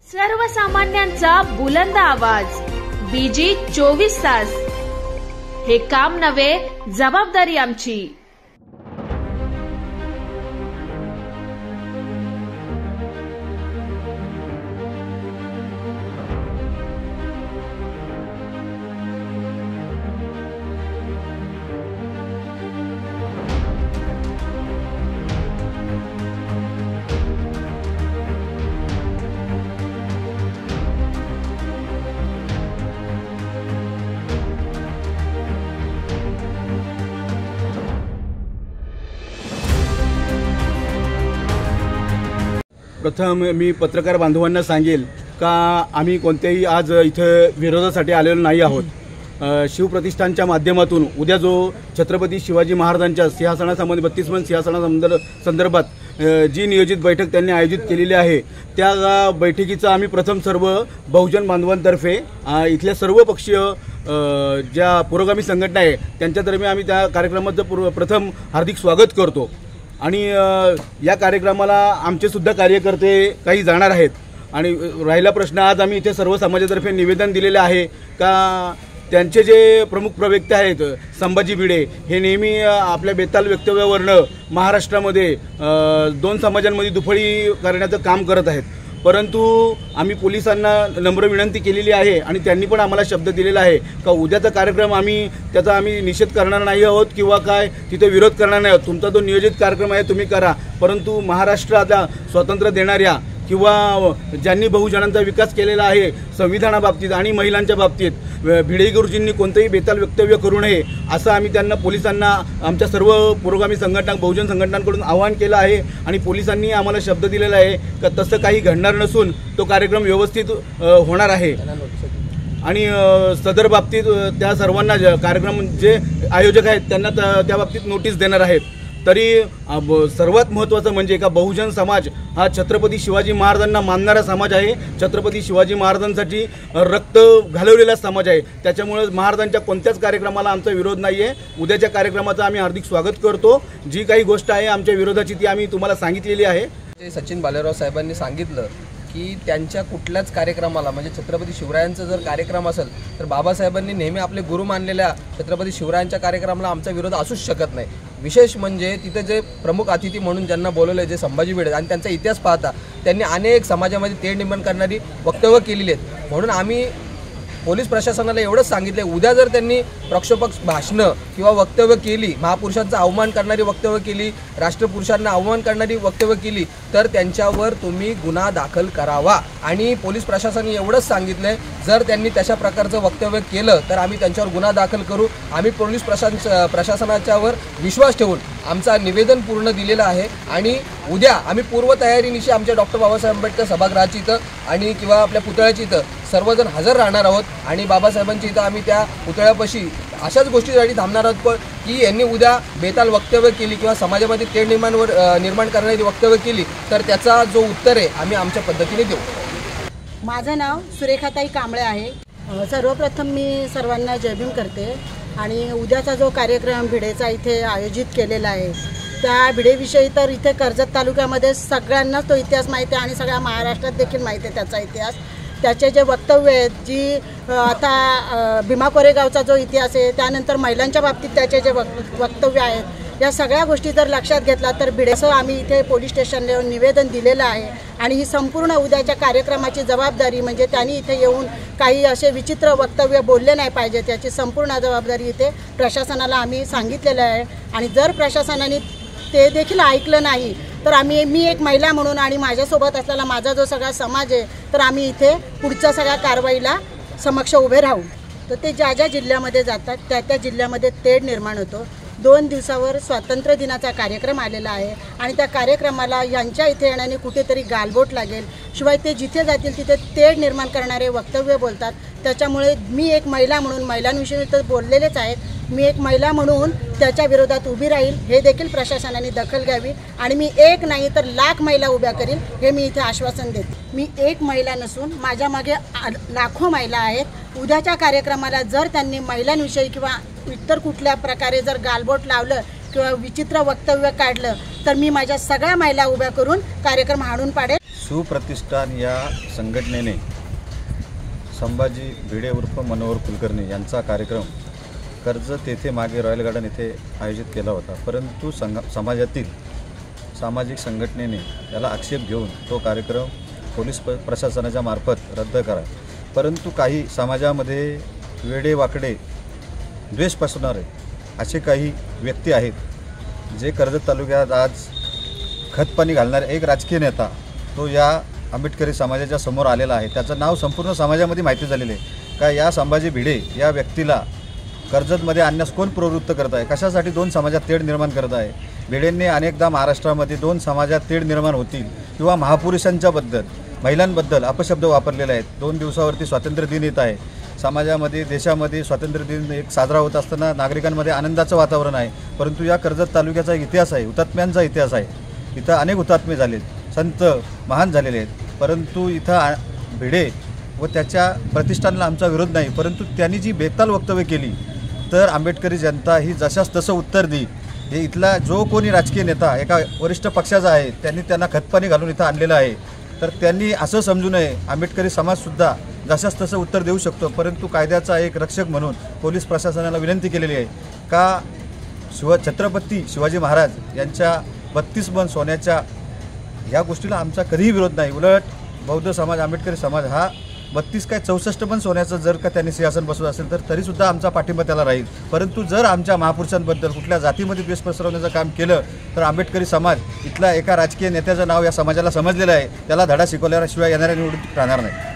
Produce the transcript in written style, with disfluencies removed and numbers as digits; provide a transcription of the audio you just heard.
सर्वसामान्यांचा बुलंद आवाज बीजी 24 तास। हे काम नव्हे, जबाबदारी आमची। प्रथम मी पत्रकार बांधवांना सांगेल का आम्ही कोणत्याही आज इथं विरोधासाठी आलेलो नाही आहोत। शिवप्रतिष्ठानच्या माध्यमातून उद्या जो छत्रपती शिवाजी महाराजांच्या सिंहासनासंबंधी 32 सिंहासनासंदर्भात जी नियोजित बैठक त्यांनी आयोजित केलेली आहे, त्या बैठकीचा आम्ही प्रथम सर्व बहुजन बांधवांतर्फे इथल्या सर्व पक्षीय ज्या पुरोगामी संघटना आहे त्यांच्यातर्फे आम्ही त्या कार्यक्रमाचं प्रथम हार्दिक स्वागत करतो। आणि या कार्यक्रमाला आमचे सुद्धा कार्यकर्ते काही जाणार आहेत। आणि राहिला प्रश्न, आज आम्ही इथे सर्व समाजातर्फे निवेदन दिलेले आहे का त्यांचे जे प्रमुख प्रवक्ते आहेत संभाजी भिडे, हे नेहमी आपल्या बेताल वक्तव्यावरनं महाराष्ट्रामध्ये 2 समाजांमध्ये दुफळी करण्याचं काम करत आहेत। परंतु आम्ही पोलिसांना नम्र विनंती केलेली आहे आणि त्यांनी पण आम्हाला शब्द दिलेला आहे का उद्याचा कार्यक्रम त्याचा आम्ही निषेध करणार नाही आहोत किंवा काय तिथे विरोध करणार नाही आहोत। तुमचा जो नियोजित कार्यक्रम आहे तुम्ही करा, परंतु महाराष्ट्राला स्वातंत्र्य देणाऱ्या किंवा ज्यांनी बहुजनांचा विकास केलेला आहे संविधानाबाबतीत आणि महिलांच्या बाबतीत भिडे गुरुजींनी कोणतेही बेताल वक्तव्य करू नये असं आम्ही त्यांना पोलिसांना आमच्या सर्व पुरोगामी संघटना बहुजन संघटनांकडून आवाहन केलं आहे। आणि पोलिसांनी आम्हाला शब्द दिलेला आहे का तसं काही घडणार नसून तो कार्यक्रम व्यवस्थित होणार आहे। आणि सदर बाबतीत त्या सर्वांना कार्यक्रम जे आयोजक आहेत त्यांना त्या बाबतीत नोटीस देणार आहेत। तरी सर्वात महत्त्वाचं म्हणजे का बहुजन समाज हा छत्रपती शिवाजी महाराजांना मानणारा समाज आहे। छत्रपती शिवाजी महाराजांसाठी रक्त घालवलेला समाज आहे। त्याच्यामुळे महाराजांच्या कोणत्याच कार्यक्रमाला आमचा विरोध नाही आहे। उद्याच्या कार्यक्रमाचं आम्ही हार्दिक स्वागत करतो। जी काही गोष्ट आहे आमच्या विरोधाची ती आम्ही तुम्हाला सांगितलेली आहे। सचिन बालेराव साहेबांनी सांगितलं की त्यांच्या कुठल्याच कार्यक्रमाला म्हणजे छत्रपती शिवरायांचा जर कार्यक्रम असेल तर बाबासाहेबांनी नेहमी आपले गुरु मानलेल्या छत्रपती शिवरायांच्या कार्यक्रमाला आमचा विरोध असूच शकत नाही। विशेष म्हणजे तिथे जे प्रमुख अतिथी म्हणून ज्यांना बोलवले जे संभाजी भिडे आणि त्यांचा इतिहास पाहता त्यांनी अनेक समाजामध्ये तेढ निर्माण करणारी वक्तव्य केलेली आहेत। म्हणून आम्ही पोलीस प्रशासनाला एवढंच सांगितलं, उद्या जर त्यांनी प्रक्षोभक भाषणं किंवा वक्तव्य केली, महापुरुषांचा अवमान करणारी वक्तव्य केली, राष्ट्रपुरुषांना अवमान करणारी वक्तव्य केली तर त्यांच्यावर तुम्ही गुन्हा दाखल करावा। आणि पोलीस प्रशासनाने एवढंच सांगितलंय, जर त्यांनी तशा प्रकारचं वक्तव्य केलं तर आम्ही त्यांच्यावर गुन्हा दाखल करू। आम्ही पोलीस प्रशासनाच्यावर विश्वास ठेवून आमचा निवेदन पूर्ण दिलेलं आहे। आणि उद्या आम्ही पूर्वतयारीनिशी आमच्या डॉक्टर बाबासाहेब आंबेडकर सभागृहाची इथं आणि किंवा आपल्या पुतळ्याची इथं सर्वजण हजर राहणार आहोत। आणि बाबासाहेबांची इथं आम्ही त्या पुतळ्यापाशी अशाच गोष्टीसाठी थांबणार आहोत की यांनी उद्या बेताल वक्तव्य केली किंवा समाजामध्ये तेढ निर्माण करणारी वक्तव्य केली तर त्याचा जो उत्तर आहे आम्ही आमच्या पद्धतीने देऊ। माझं नाव सुरेखाताई कांबळे आहे। सर्वप्रथम मी सर्वांना जय भीम करते। आणि उद्याचा जो कार्यक्रम भिडेचा इथे आयोजित केलेला आहे त्या भिडेविषयी तर इथे कर्जत तालुक्यामध्ये सगळ्यांनाच तो इतिहास माहिती आहे आणि सगळ्या महाराष्ट्रात देखील माहिती आहे त्याचा इतिहास। त्याचे जे वक्तव्य आहेत, जी आता भीमा कोरेगावचा जो इतिहास आहे, त्यानंतर महिलांच्या बाबतीत त्याचे जे वक्तव्य आहेत, या सगळ्या गोष्टी जर लक्षात घेतला तर भिडेचं आम्ही इथे पोलीस स्टेशनला येऊन निवेदन दिलेलं आहे। आणि ही संपूर्ण उद्याच्या कार्यक्रमाची जबाबदारी म्हणजे त्यांनी इथे येऊन काही असे विचित्र वक्तव्य बोलले नाही पाहिजे, त्याची संपूर्ण जबाबदारी इथे प्रशासनाला आम्ही सांगितलेलं आहे। आणि जर प्रशासनाने ते देखील ऐकलं नाही तर मी एक महिला म्हणून आणि माझ्यासोबत असलेला माझा जो सगळा समाज आहे तर आम्ही इथे पुढच्या सगळ्या कारवाईला समक्ष उभे राहू। तर ते ज्या ज्या जिल्ह्यामध्ये जातात त्या जिल्ह्यामध्ये तेढ निर्माण होतो। 2 दिवसावर स्वातंत्र्य दिनाचा कार्यक्रम आलेला आहे आणि त्या कार्यक्रमाला यांच्या इथे येण्याने कुठेतरी गालबोट लागेल, शिवाय ते जिथे जातील तिथे तेढ निर्माण करणारे वक्तव्य बोलतात। त्याच्यामुळे मी एक महिला म्हणून, महिलांविषयी तर बोललेलेच आहेत, मी एक महिला म्हणून त्याच्या विरोधात उभी राहील, हे देखील प्रशासनाने दखल घ्यावी। आणि मी एक नाही तर लाख महिला उभ्या करील हे मी इथे आश्वासन देते। मी एक महिला नसून माझ्या मागे लाखो महिला आहेत। उद्याच्या कार्यक्रमाला जर त्यांनी महिलांविषयी किंवा इतर कुठल्या प्रकारे जर गालबोट लावलं किंवा विचित्र वक्तव्य काढलं तर मी माझ्या सगळ्या महिला उभ्या करून कार्यक्रम हाणून पाडेल। शिवप्रतिष्ठान या संघटनेने संभाजी भिडे उर्फ मनोहर कुलकर्णी यांचा कार्यक्रम कर्जत येथे मागे रॉयल गार्डन येथे आयोजित केला होता, परंतु समाजातील सामाजिक संघटनेने याला आक्षेप घेऊन तो कार्यक्रम पोलीस प्रशासनाच्या मार्फत रद्द करा. परंतु काही समाजामध्ये वेडेवाकडे द्वेष पसरणारे असे काही व्यक्ती आहेत जे कर्जत तालुक्यात आज खतपाणी घालणारे एक राजकीय नेता तो या आंबेडकरी समाजाच्या समोर आलेला आहे. त्याचं नाव संपूर्ण समाजामध्ये माहिती झालेले आहे का या संभाजी भिडे या व्यक्तीला कर्जतमध्ये आणण्यास कोण प्रवृत्त करत आहे, कशासाठी दोन समाजात तेढ निर्माण करत आहे. भिडेंनी अनेकदा महाराष्ट्रामध्ये दोन समाजात तेढ निर्माण होतील किंवा महापुरुषांच्याबद्दल महिलांबद्दल अपशब्द वापरलेले आहेत. 2 दिवसावरती स्वातंत्र्य दिन येत आहे. समाजामध्ये देशामध्ये स्वातंत्र्य दिन एक साजरा होत असताना नागरिकांमध्ये आनंदाचं वातावरण आहे, परंतु या कर्जत तालुक्याचा इतिहास आहे, हुतात्म्यांचा इतिहास आहे. इथं अनेक हुतात्मे झालेत, संत महान झालेले आहेत, परंतु इथं भिडे व त्याच्या प्रतिष्ठानला आमचा विरोध नाही, परंतु त्यांनी जी बेताल वक्तव्य केली तर आंबेडकरी जनता ही जशास तसं उत्तर देईल. हे इथला जो कोणी राजकीय नेता एका वरिष्ठ पक्षाचा आहे त्यांनी त्यांना खतपाणी घालून इथं आणलेलं आहे, तर त्यांनी असं समजू नये आंबेडकरी समाजसुद्धा जशास तसं उत्तर देऊ शकतो. परंतु कायद्याचा एक रक्षक म्हणून पोलीस प्रशासनाला विनंती केलेली आहे का छत्रपती शिवाजी महाराज यांच्या 32 मन सोन्याच्या ह्या गोष्टीला आमचा कधीही विरोध नाही. उलट बौद्ध समाज आंबेडकरी समाज हा 32 काय 64 पण सोन्याचं जर का त्यांनी सिंहासन बसवलं असेल तर तरीसुद्धा आमचा पाठिंबा त्याला राहील. परंतु जर आमच्या महापुरुषांबद्दल कुठल्या जातीमध्ये द्वेष पसरवण्याचं काम केलं तर आंबेडकरी समाज इथला एका राजकीय नेत्याचं नाव या समाजाला समजलेलं आहे, त्याला धडा शिकवल्याशिवाय येणाऱ्या निवडणुकीत राहणार नाही.